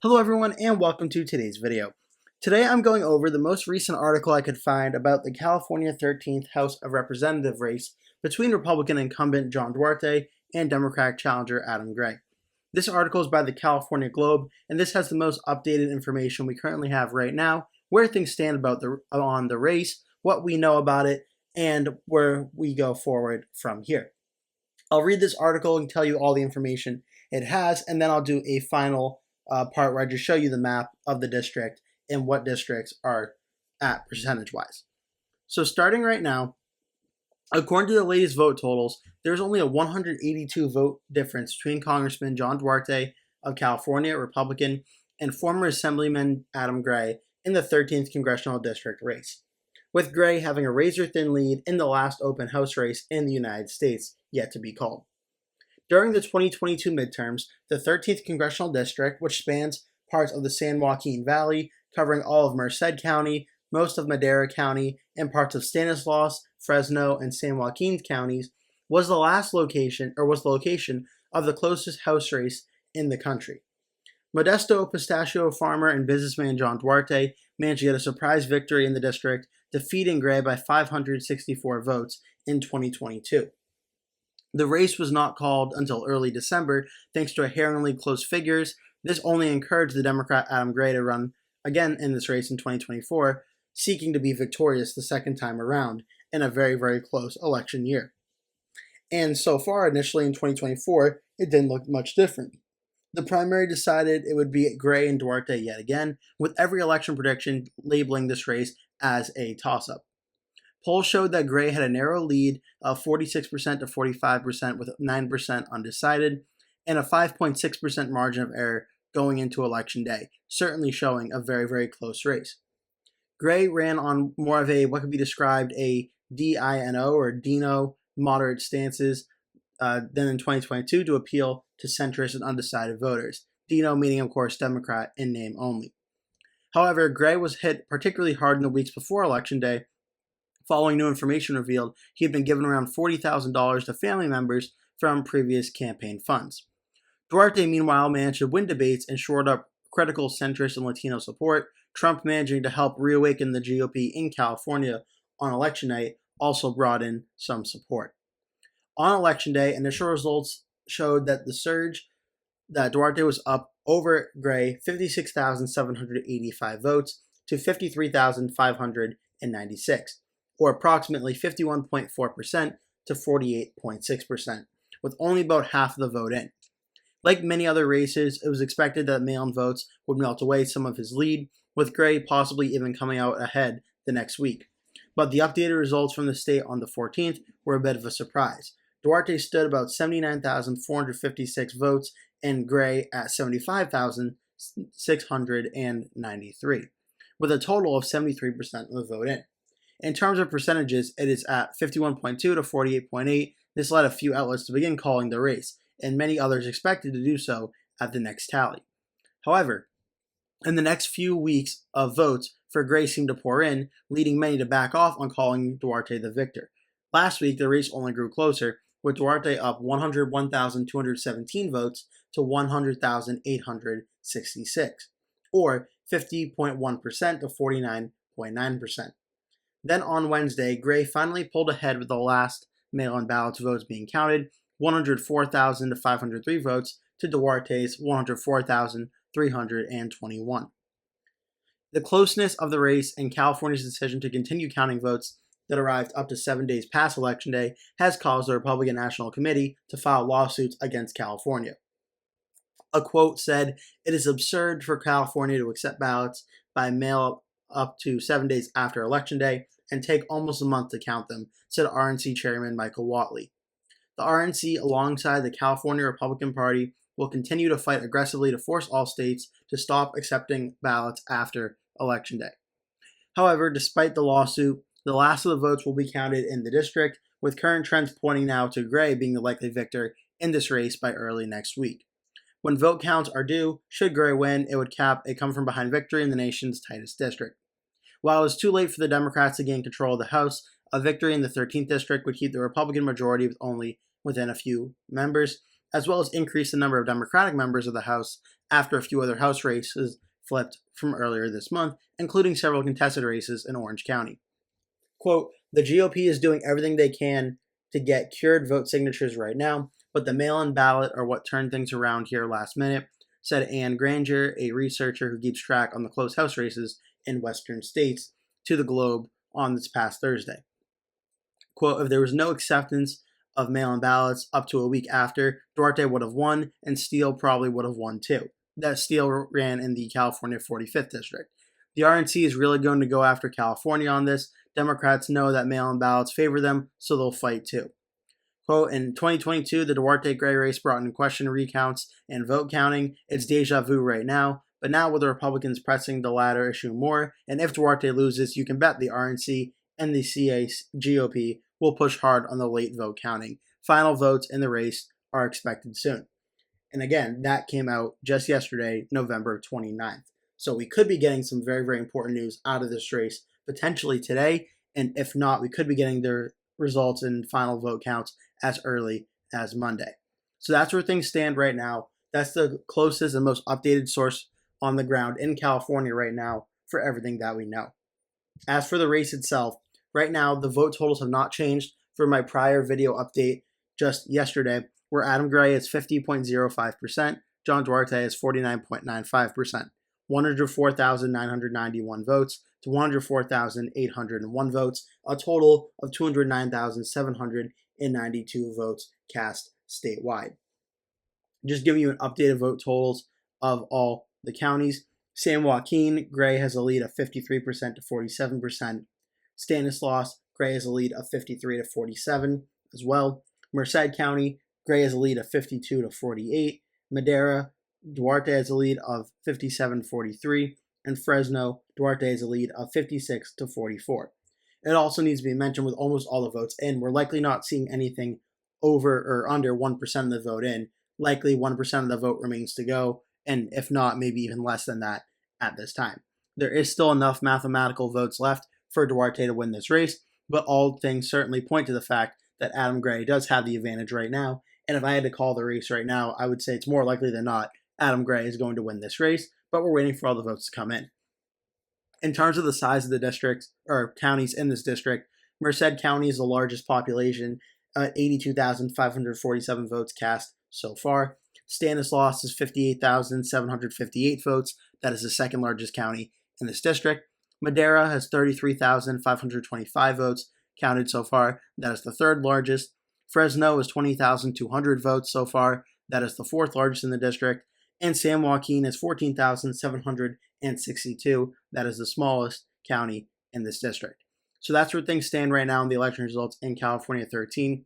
Hello everyone and welcome to today's video. Today I'm going over the most recent article I could find about the California 13th House of Representative race between Republican incumbent John Duarte and Democratic challenger Adam Gray. This article is by the California Globe, and this has the most updated information we currently have right now, where things stand on the race, what we know about it, and where we go forward from here. I'll read this article and tell you all the information it has, and then I'll do a final part where I just show you the map of the district and what districts are at percentage-wise. So starting right now, according to the latest vote totals, there's only a 182 vote difference between Congressman John Duarte of California, Republican, and former Assemblyman Adam Gray in the 13th Congressional District race, with Gray having a razor-thin lead in the last open House race in the United States yet to be called. During the 2022 midterms, the 13th Congressional District, which spans parts of the San Joaquin Valley, covering all of Merced County, most of Madera County, and parts of Stanislaus, Fresno, and San Joaquin counties, was the location of the closest House race in the country. Modesto pistachio farmer and businessman John Duarte managed to get a surprise victory in the district, defeating Gray by 564 votes in 2022. The race was not called until early December, thanks to harrowingly close figures. This only encouraged the Democrat Adam Gray to run again in this race in 2024, seeking to be victorious the second time around in a very, very close election year. And so far, initially in 2024, it didn't look much different. The primary decided it would be Gray and Duarte yet again, with every election prediction labeling this race as a toss-up. Polls showed that Gray had a narrow lead of 46% to 45% with 9% undecided and a 5.6% margin of error going into Election Day, certainly showing a very, very close race. Gray ran on more of what could be described a DINO or Dino moderate stances than in 2022 to appeal to centrist and undecided voters. Dino meaning, of course, Democrat in name only. However, Gray was hit particularly hard in the weeks before Election Day. Following new information revealed, he had been given around $40,000 to family members from previous campaign funds. Duarte, meanwhile, managed to win debates and shored up critical centrist and Latino support. Trump, managing to help reawaken the GOP in California on election night, also brought in some support. On Election Day, initial results showed that that Duarte was up over Gray 56,785 votes to 53,596. Or approximately 51.4% to 48.6%, with only about half of the vote in. Like many other races, it was expected that mail-in votes would melt away some of his lead, with Gray possibly even coming out ahead the next week. But the updated results from the state on the 14th were a bit of a surprise. Duarte stood about 79,456 votes and Gray at 75,693, with a total of 73% of the vote in. In terms of percentages, it is at 51.2 to 48.8. This led a few outlets to begin calling the race, and many others expected to do so at the next tally. However, in the next few weeks of votes for Gray seemed to pour in, leading many to back off on calling Duarte the victor. Last week, the race only grew closer, with Duarte up 101,217 votes to 100,866, or 50.1% to 49.9%. Then on Wednesday, Gray finally pulled ahead with the last mail-in ballots votes being counted, 104,000 to 503 votes to Duarte's 104,321. The closeness of the race and California's decision to continue counting votes that arrived up to 7 days past Election Day has caused the Republican National Committee to file lawsuits against California. A quote said, "It is absurd for California to accept ballots by mail up to 7 days after Election Day and take almost a month to count them," said RNC Chairman Michael Whatley. The RNC, alongside the California Republican Party, will continue to fight aggressively to force all states to stop accepting ballots after Election Day. However, despite the lawsuit, the last of the votes will be counted in the district, with current trends pointing now to Gray being the likely victor in this race by early next week. When vote counts are due, should Gray win, it would cap a come-from-behind victory in the nation's tightest district. While it is too late for the Democrats to gain control of the House, a victory in the 13th district would keep the Republican majority within a few members, as well as increase the number of Democratic members of the House after a few other House races flipped from earlier this month, including several contested races in Orange County. Quote, the GOP is doing everything they can to get cured vote signatures right now, but the mail-in ballot are what turned things around here last minute, said Ann Granger, a researcher who keeps track on the close House races in Western states, to the Globe on this past Thursday. Quote, if there was no acceptance of mail-in ballots up to a week after, Duarte would have won, and Steele probably would have won too. That Steele ran in the California 45th district. The RNC is really going to go after California on this. Democrats know that mail-in ballots favor them, so they'll fight too. Quote, in 2022, the Duarte-Gray race brought into question recounts and vote counting. It's deja vu right now, but now with the Republicans pressing the latter issue more, and if Duarte loses, you can bet the RNC and the GOP will push hard on the late vote counting. Final votes in the race are expected soon. And again, that came out just yesterday, November 29th. So we could be getting some very, very important news out of this race potentially today, and if not, we could be getting the results and final vote counts as early as Monday. So that's where things stand right now. That's the closest and most updated source on the ground in California right now for everything that we know. As for the race itself, right now the vote totals have not changed from my prior video update just yesterday, where Adam Gray is 50.05%, John Duarte is 49.95%, 104,991 votes to 104,801 votes, a total of 209,792 votes cast statewide. Just giving you an updated vote totals of all the counties. San Joaquin, Gray has a lead of 53% to 47%. Stanislaus, Gray has a lead of 53 to 47 as well. Merced County, Gray has a lead of 52 to 48. Madera, Duarte has a lead of 57-43, and Fresno, Duarte has a lead of 56 to 44. It also needs to be mentioned with almost all the votes in, we're likely not seeing anything over or under 1% of the vote in. Likely 1% of the vote remains to go, and if not, maybe even less than that at this time. There is still enough mathematical votes left for Duarte to win this race, but all things certainly point to the fact that Adam Gray does have the advantage right now, and if I had to call the race right now, I would say it's more likely than not Adam Gray is going to win this race, but we're waiting for all the votes to come in. In terms of the size of the districts, or counties in this district, Merced County is the largest population at 82,547 votes cast so far. Stanislaus is 58,758 votes. That is the second largest county in this district. Madera has 33,525 votes counted so far. That is the third largest. Fresno is 20,200 votes so far. That is the fourth largest in the district. And San Joaquin is 14,762. That is the smallest county in this district. So that's where things stand right now in the election results in California 13.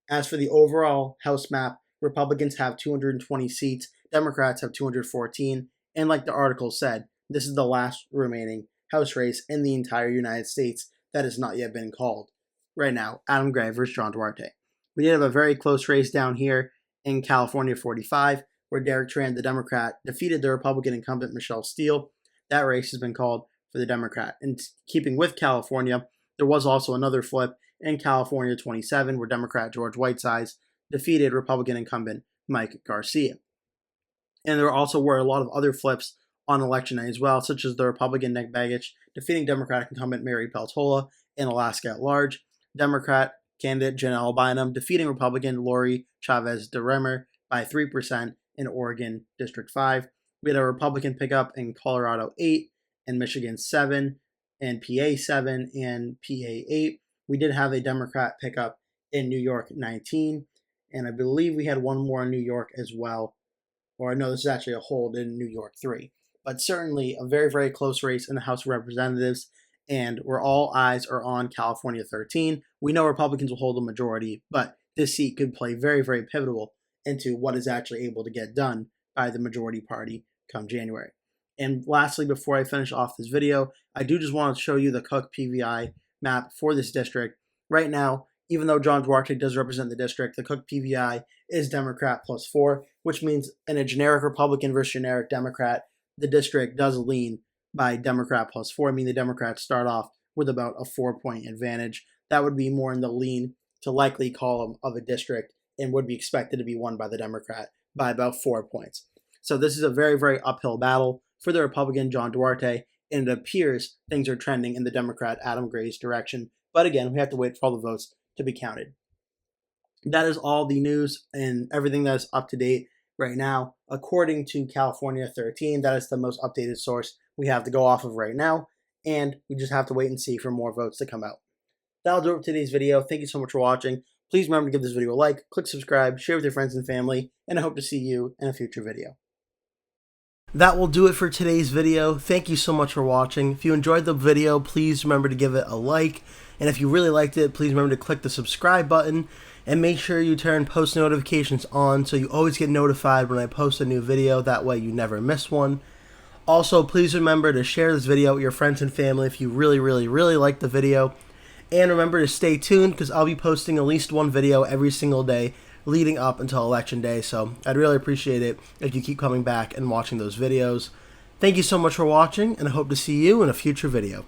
As for the overall House map, Republicans have 220 seats, Democrats have 214, and like the article said, this is the last remaining House race in the entire United States that has not yet been called. Right now, Adam Gray versus John Duarte. We did have a very close race down here in California 45, where Derek Tran, the Democrat, defeated the Republican incumbent Michelle Steele. That race has been called for the Democrat. And keeping with California, there was also another flip in California 27, where Democrat George Whitesides defeated Republican incumbent Mike Garcia. And there also were a lot of other flips on election night as well, such as the Republican Nick Begich defeating Democratic incumbent Mary Peltola in Alaska at large, Democrat candidate Janelle Bynum defeating Republican Lori Chavez DeRemer by 3% in Oregon District 5. We had a Republican pickup in Colorado 8, and Michigan 7, and PA 7, and PA 8. We did have a Democrat pickup in New York 19, and I believe we had one more in New York as well. Or no, this is actually a hold in New York 3. But certainly a very, very close race in the House of Representatives, and where all eyes are on California 13. We know Republicans will hold a majority, but this seat could play very, very pivotal into what is actually able to get done by the majority party come January. And lastly, before I finish off this video, I do just want to show you the Cook PVI map for this district. Right now, even though John Duarte does represent the district, the Cook PVI is Democrat +4, which means in a generic Republican versus generic Democrat, the district does lean by Democrat +4, meaning the Democrats start off with about a 4-point advantage. That would be more in the lean to likely column of a district and would be expected to be won by the Democrat by about 4 points. So this is a very, very uphill battle for the Republican John Duarte, and it appears things are trending in the Democrat Adam Gray's direction. But again, we have to wait for all the votes to be counted. That is all the news and everything that is up to date right now. According to California 13, that is the most updated source we have to go off of right now, and we just have to wait and see for more votes to come out. That'll do it for today's video. Thank you so much for watching. Please remember to give this video a like, click subscribe, share with your friends and family, and I hope to see you in a future video. That will do it for today's video. Thank you so much for watching. If you enjoyed the video, please remember to give it a like. And if you really liked it, please remember to click the subscribe button. And make sure you turn post notifications on so you always get notified when I post a new video. That way you never miss one. Also, please remember to share this video with your friends and family if you really like the video. And remember to stay tuned because I'll be posting at least one video every single day leading up until Election Day. So I'd really appreciate it if you keep coming back and watching those videos. Thank you so much for watching, and I hope to see you in a future video.